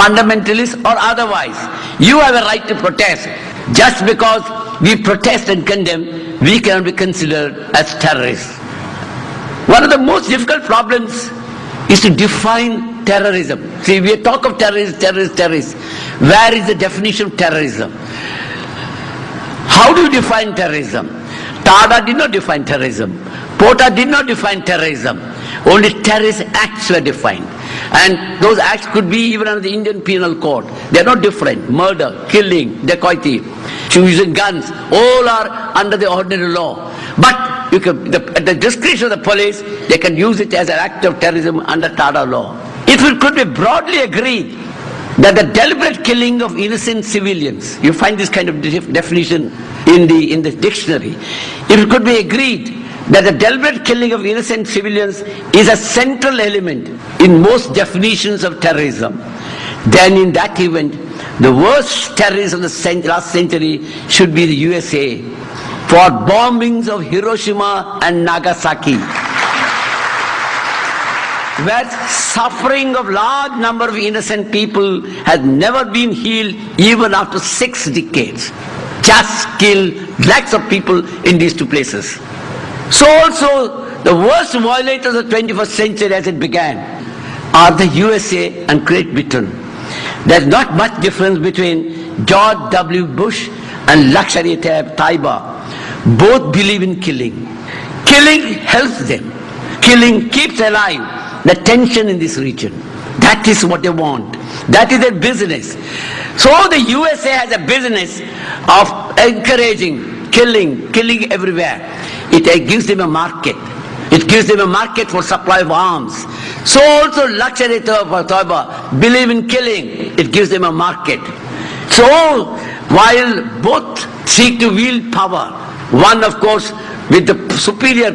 fundamentalist or otherwise. You have a right to protest. Just because we protest and condemn, we cannot be considered as terrorists. One of the most difficult problems is to define terrorism. See, we talk of terrorists. Where is the definition of terrorism? How do you define terrorism? Tada did not define terrorism. Pota did not define terrorism. Only terrorist acts were defined. And those acts could be even under the Indian Penal Code. They are not different. Murder, killing, dacoity, using guns, all are under the ordinary law. But you can, at the discretion of the police, they can use it as an act of terrorism under Tada law. If it could be broadly agreed that the deliberate killing of innocent civilians, you find this kind of definition in the dictionary, if it could be agreed that the deliberate killing of innocent civilians is a central element in most definitions of terrorism, then in that event, the worst terrorists of the last century should be the USA for bombings of Hiroshima and Nagasaki, where suffering of large number of innocent people has never been healed even after 6 decades. Just killed lakhs of people in these two places. So also, the worst violators of the 21st century as it began are the USA and Great Britain. There's not much difference between George W. Bush and Lakshmi Taiba. Both believe in killing. Killing helps them. Killing keeps alive the tension in this region. That is what they want. That is their business. So the USA has a business of encouraging killing everywhere. It gives them a market. It gives them a market for supply of arms. So also Lakshmi Taiba believe in killing. It gives them a market. So while both seek to wield power, one of course with the superior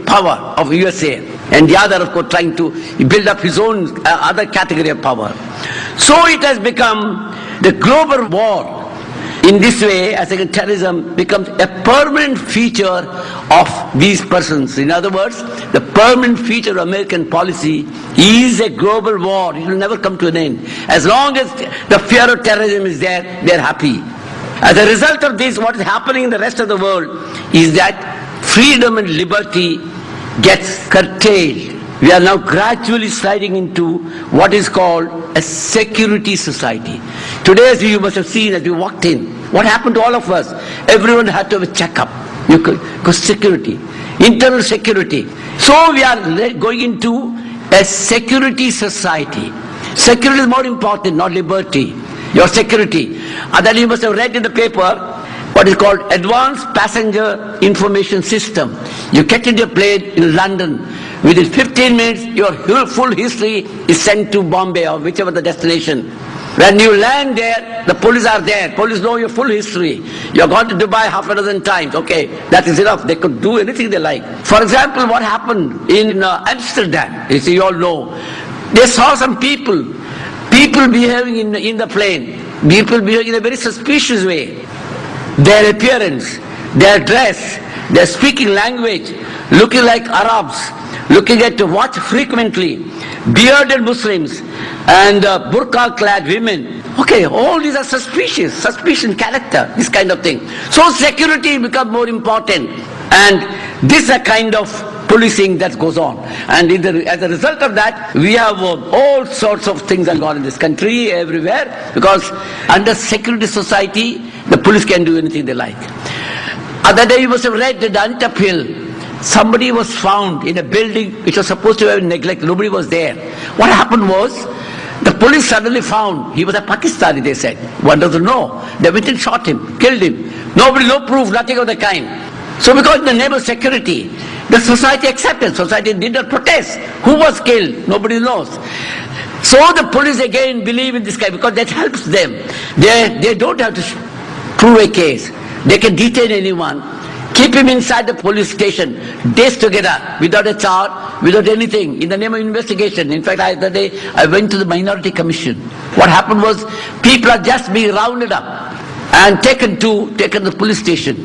power of USA, and the other of course trying to build up his own other category of power. So it has become the global war. In this way, I think terrorism becomes a permanent feature of these persons. In other words, the permanent feature of American policy is a global war. It will never come to an end. As long as the fear of terrorism is there, they are happy. As a result of this, what is happening in the rest of the world is that freedom and liberty gets curtailed. We are now gradually sliding into what is called a security society. Today, as you must have seen as we walked in, what happened to all of us? Everyone had to have a checkup. Because security, internal security. So we are going into a security society. Security is more important, not liberty. Your security. And then you must have read in the paper what is called Advanced Passenger Information System. You get into a plane in London. Within 15 minutes, your full history is sent to Bombay or whichever the destination. When you land there, the police are there. Police know your full history. You have gone to Dubai half a dozen times. Okay, that is enough. They could do anything they like. For example, what happened in Amsterdam, you all know. They saw some people behaving in the plane. People behaving in a very suspicious way. Their appearance, their dress, their speaking language, looking like Arabs, looking at watch frequently, bearded Muslims and burqa-clad women. Okay, all these are suspicion character, this kind of thing. So security becomes more important, and this is a kind of policing that goes on. And as a result of that, we have all sorts of things that go on in this country, everywhere, because under security society, the police can do anything they like. Other day you must have read that Antap Hill, somebody was found in a building which was supposed to have been neglected. Nobody was there. What happened was, the police suddenly found he was a Pakistani, they said. One doesn't know. They went and shot him, killed him. Nobody, no proof, nothing of the kind. So because the name of security, the society accepted. Society did not protest. Who was killed? Nobody knows. So the police again believe in this guy because that helps them. They don't have to prove a case. They can detain anyone, keep him inside the police station, days together, without a charge, without anything, in the name of investigation. In fact, the day I went to the Minority Commission. What happened was, people are just being rounded up and taken to the police station.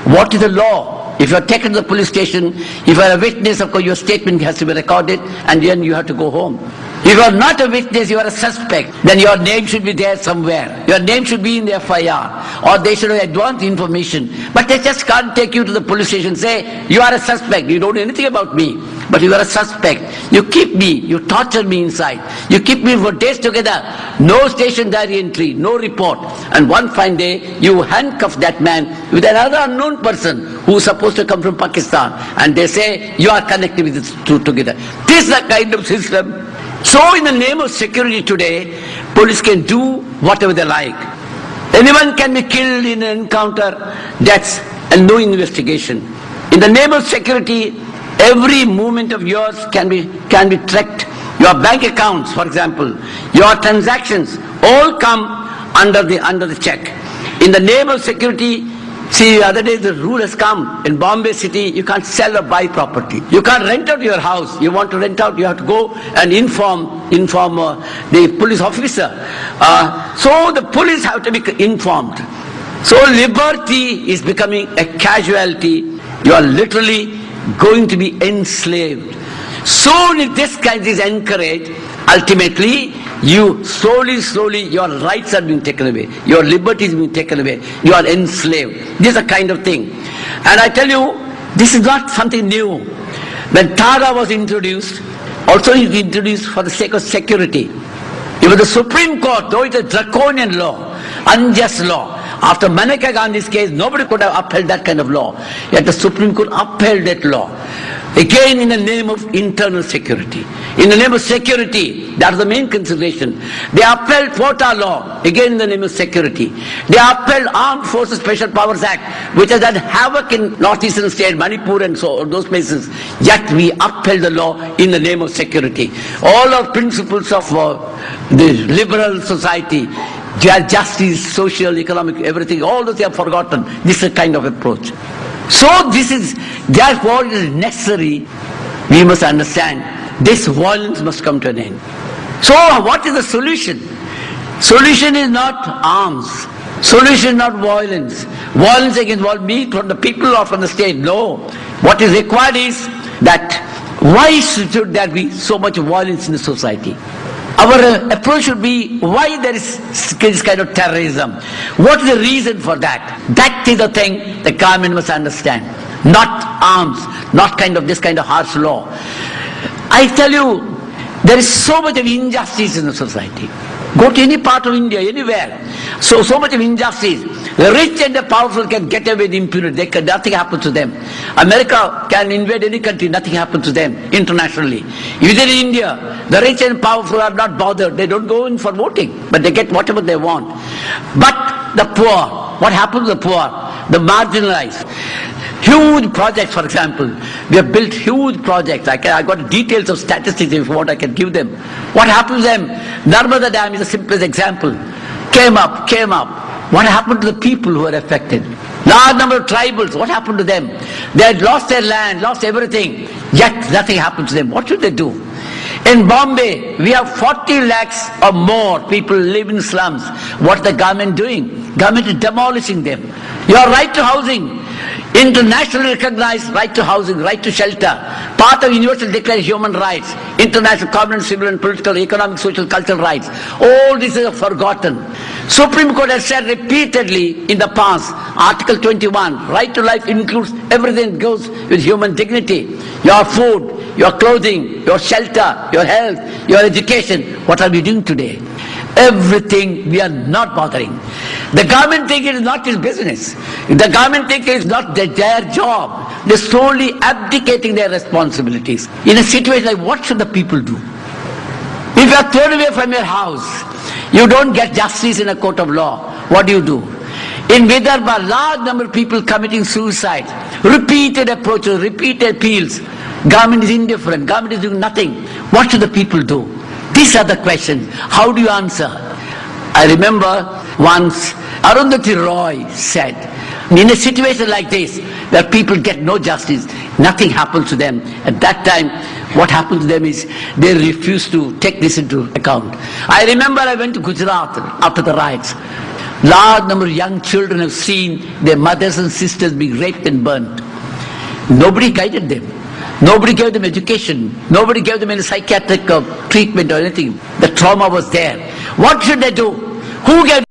What is the law? If you are taken to the police station, if you are a witness, of course your statement has to be recorded, and then you have to go home. If you are not a witness, you are a suspect. Then your name should be there somewhere. Your name should be in the FIR. Or they should have advanced information. But they just can't take you to the police station and say, you are a suspect. You don't know anything about me. But you are a suspect. You keep me. You torture me inside. You keep me for days together. No station diary entry. No report. And one fine day, you handcuff that man with another unknown person who is supposed to come from Pakistan. And they say, you are connected with the two together. This is the kind of system. So in the name of security today, police can do whatever they like. Anyone can be killed in an encounter, that's and no investigation. In the name of security, every movement of yours can be tracked. Your bank accounts, for example, your transactions, all come under the check. In the name of security, see, the other day the rule has come. In Bombay city, you can't sell or buy property. You can't rent out your house. You want to rent out, you have to go and inform the police officer. So the police have to be informed. So liberty is becoming a casualty. You are literally going to be enslaved. Soon if this kind is encouraged, ultimately you slowly your rights are being taken away, your liberty is being taken away, you are enslaved. This is a kind of thing. And I tell you, this is not something new. When Tara was introduced, also it was introduced for the sake of security. Even the Supreme Court, though it is a draconian law, unjust law, after Maneka Gandhi's case, nobody could have upheld that kind of law. Yet the Supreme Court upheld that law. Again in the name of internal security. In the name of security, that is the main consideration. They upheld quota law, again in the name of security. They upheld Armed Forces Special Powers Act, which has done havoc in northeastern states, Manipur and so those places. Yet we upheld the law in the name of security. All our principles of the liberal society, justice, social, economic, everything, all those they have forgotten. This is a kind of approach. So this is, therefore it is necessary, we must understand, this violence must come to an end. So what is the solution? Solution is not arms. Solution is not violence. Violence against me from the people or from the state. No. What is required is that why should there be so much violence in the society? Our approach should be why there is this kind of terrorism. What is the reason for that? That is the thing the government must understand. Not arms, not this kind of harsh law. I tell you, there is so much of injustice in the society. Go to any part of India, anywhere. So much of injustice. The rich and the powerful can get away with impunity. Nothing happens to them. America can invade any country, nothing happens to them internationally. Within India, the rich and powerful are not bothered. They don't go in for voting, but they get whatever they want. But the poor, what happens to the poor? The marginalized. Huge projects, for example. We have built huge projects. I got details of statistics if you want, I can give them. What happens to them? Narmada Dam is the simplest example. Came up. What happened to the people who were affected? Large number of tribals, what happened to them? They had lost their land, lost everything, yet nothing happened to them. What should they do? In Bombay, we have 40 lakhs or more people live in slums. What is the government doing? Government is demolishing them. Your right to housing, internationally recognized right to housing, right to shelter, part of Universal Declaration of Human Rights, international covenant, civil and political, economic, social, cultural rights. All this is forgotten. Supreme Court has said repeatedly in the past, Article 21, right to life includes everything that goes with human dignity. Your food, your clothing, your shelter, your health, your education. What are we doing today? Everything we are not bothering. The government thinks it is not his business. The government thinks it is not their job. They are slowly abdicating their responsibilities. In a situation like what should the people do? If you are thrown away from your house, you don't get justice in a court of law. What do? In Vidarbha, large number of people committing suicide. Repeated approaches, repeated appeals. Government is indifferent. Government is doing nothing. What should the people do? These are the questions. How do you answer? I remember once Arundhati Roy said, in a situation like this, where people get no justice, nothing happens to them. At that time, what happened to them is they refused to take this into account. I remember I went to Gujarat after the riots. Large number of young children have seen their mothers and sisters being raped and burnt. Nobody guided them. Nobody gave them education. Nobody gave them any psychiatric treatment or anything. The trauma was there. What should they do? Who gave